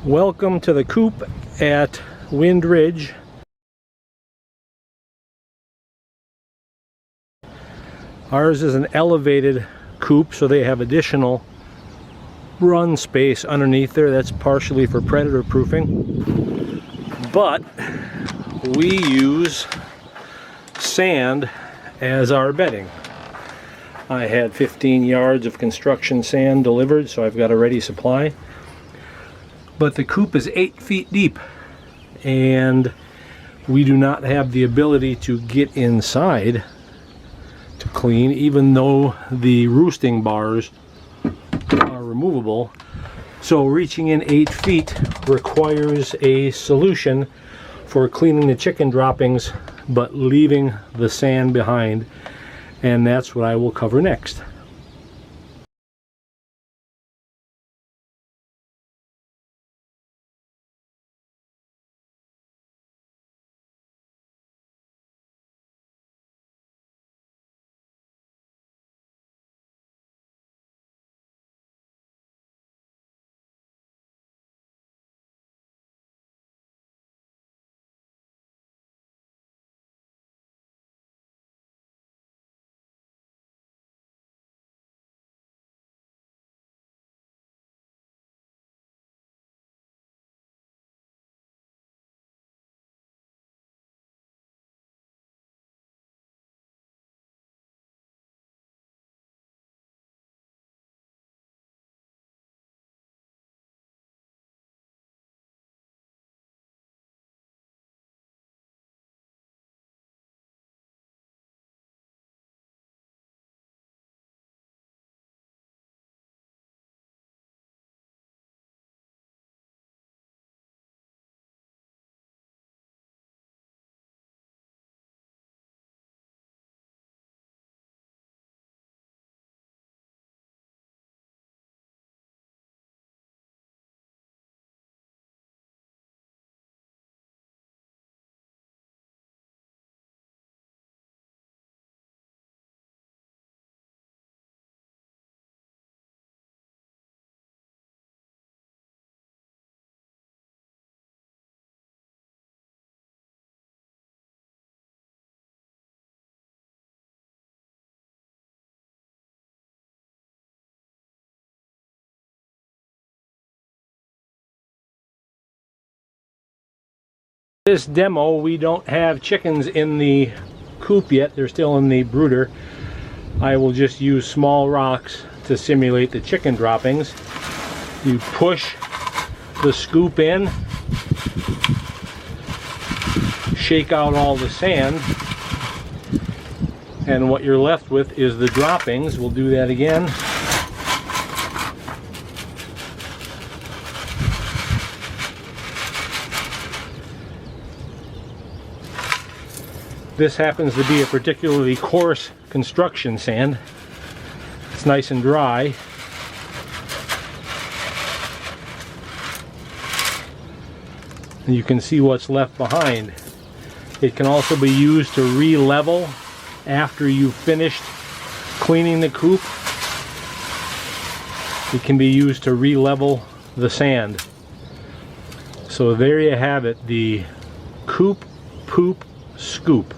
Welcome to the Coop at Wind Ridge. Ours is an elevated coop, so they have additional run space underneath there. That's partially for predator proofing. But we use sand as our bedding. I had 15 yards of construction sand delivered, so I've got a ready supply. But the coop is 8 feet deep, and we do not have the ability to get inside to clean, even though the roosting bars are removable. So reaching in 8 feet requires a solution for cleaning the chicken droppings but leaving the sand behind, and that's what I will cover next. This demo, we don't have chickens in the coop yet. They're still in the brooder. I will just use small rocks to simulate the chicken droppings. You push the scoop in, shake out all the sand, and what you're left with is the droppings. We'll do that again. This happens to be a particularly coarse construction sand. It's nice and dry. And you can see what's left behind. It can also be used to re-level after you've finished cleaning the coop. It can be used to re-level the sand. So there you have it, the Coop Poop Scoop.